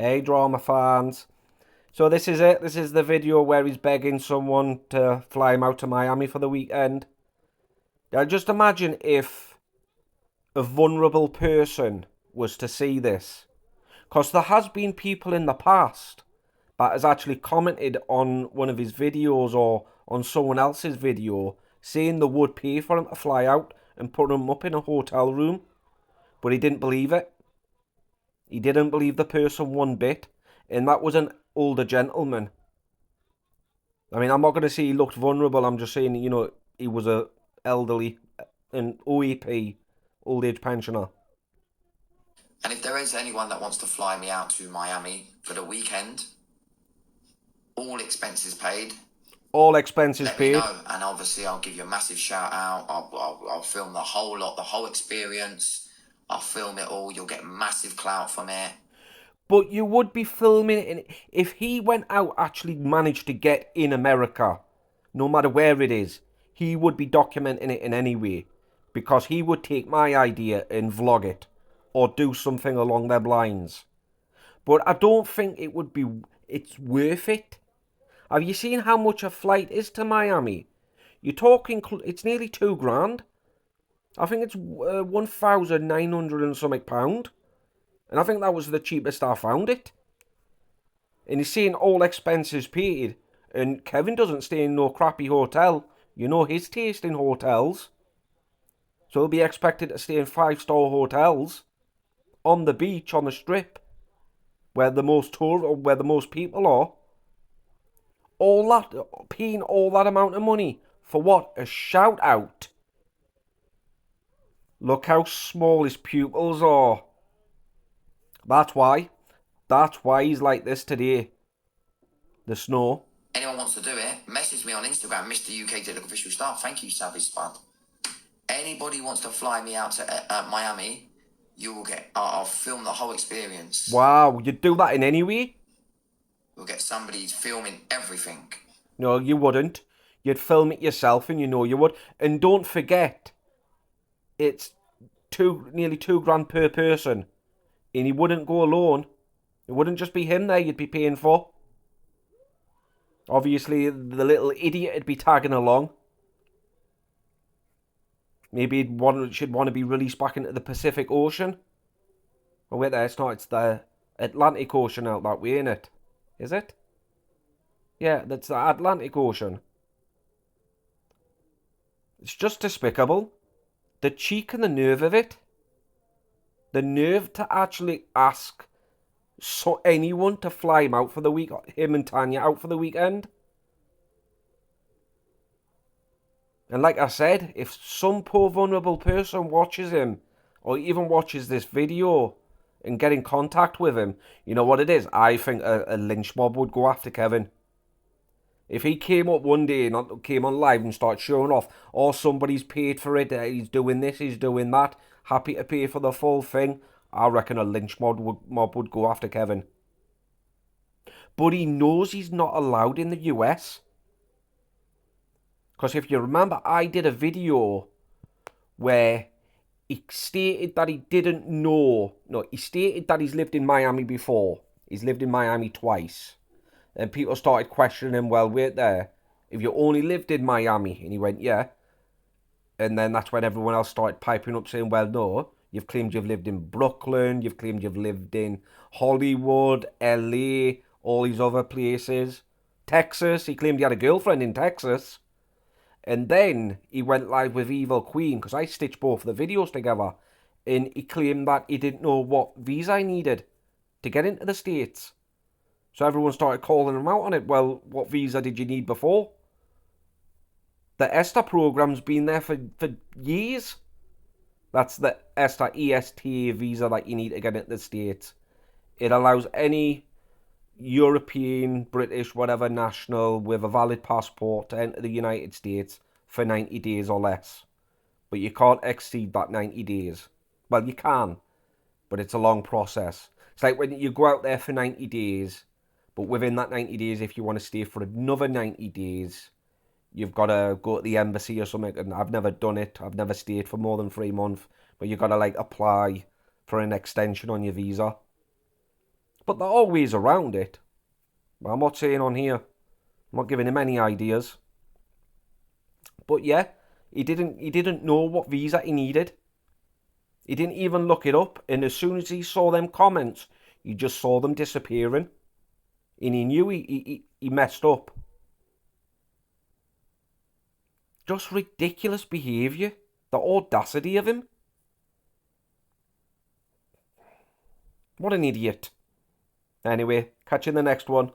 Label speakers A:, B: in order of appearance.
A: Hey, drama fans. So this is it. This is the video where he's begging someone to fly him out to Miami for the weekend. Now, just imagine if a vulnerable person was to see this. Because there has been people in the past that has actually commented on one of his videos or on someone else's video saying they would pay for him to fly out and put him up in a hotel room. But he didn't believe it. He didn't believe the person one bit. And that was an older gentleman. I mean, I'm not going to say he looked vulnerable. I'm just saying, he was a elderly, an OEP, old age pensioner.
B: And if there is anyone that wants to fly me out to Miami for the weekend, all expenses paid.
A: All expenses
B: Let me
A: paid.
B: know, and obviously I'll give you a massive shout out. I'll film the whole lot, the whole experience. I'll film it all. You'll get massive clout from it.
A: But you would be filming it if he went out, actually managed to get in America, no matter where it is, he would be documenting it in any way, because he would take my idea and vlog it or do something along them lines. But I don't think it's worth it. Have you seen how much a flight is to Miami? You're talking, it's nearly £2,000. I think it's 1,900 and something pound. And I think that was the cheapest I found it. And he's saying all expenses paid. And Kevin doesn't stay in no crappy hotel. You know his taste in hotels. So he'll be expected to stay in 5-star hotels. On the beach, on the strip. Where the most people are. All that, paying all that amount of money. For what? A shout out. Look how small his pupils are. That's why he's like this today. The snow.
B: Anyone wants to do it, message me on Instagram, Mr. UK Diddle Official Star. Thank you, Savage Spud. Anybody wants to fly me out to Miami, you will get. I'll film the whole experience.
A: Wow, you'd do that in any way?
B: We'll get somebody filming everything.
A: No, you wouldn't. You'd film it yourself, and you know you would. And don't forget, it's nearly £2,000 per person. And he wouldn't go alone. It wouldn't just be him there you'd be paying for. Obviously, the little idiot would be tagging along. Maybe should want to be released back into the Pacific Ocean. Oh, wait there, it's not. It's the Atlantic Ocean out that way, innit? Is it? Yeah, that's the Atlantic Ocean. It's just despicable. The cheek and the nerve of it. The nerve to actually ask anyone to fly him out for the week, him and Tanya out for the weekend. And like I said, if some poor vulnerable person watches him, or even watches this video, and get in contact with him, you know what it is? I think a lynch mob would go after Kevin. If he came up one day and came on live and started showing off, or somebody's paid for it, he's doing this, he's doing that, happy to pay for the full thing, I reckon a lynch mob would go after Kevin. But he knows he's not allowed in the US. Because if you remember, I did a video where he stated that he didn't know. No, he stated that he's lived in Miami before. He's lived in Miami twice. And people started questioning him, well, wait there. If you only lived in Miami? And he went, yeah. And then that's when everyone else started piping up saying, well, no. You've claimed you've lived in Brooklyn. You've claimed you've lived in Hollywood, LA, all these other places. Texas. He claimed he had a girlfriend in Texas. And then he went live with Evil Queen, because I stitched both the videos together. And he claimed that he didn't know what visa he needed to get into the States. So everyone started calling him out on it. Well, what visa did you need before? The ESTA program's been there for years. That's the ESTA, ESTA visa that you need to get into the States. It allows any European, British, whatever national with a valid passport to enter the United States for 90 days or less. But you can't exceed that 90 days. Well, you can, but it's a long process. It's like when you go out there for 90 days, but within that 90 days, if you want to stay for another 90 days, you've got to go to the embassy or something. And I've never done it. I've never stayed for more than 3 months. But you've got to apply for an extension on your visa. But there are ways around it. I'm not saying on here. I'm not giving him any ideas. But yeah, he didn't know what visa he needed. He didn't even look it up, and as soon as he saw them comments, he just saw them disappearing. And he knew he messed up. Just ridiculous behaviour. The audacity of him. What an idiot. Anyway, catch you in the next one.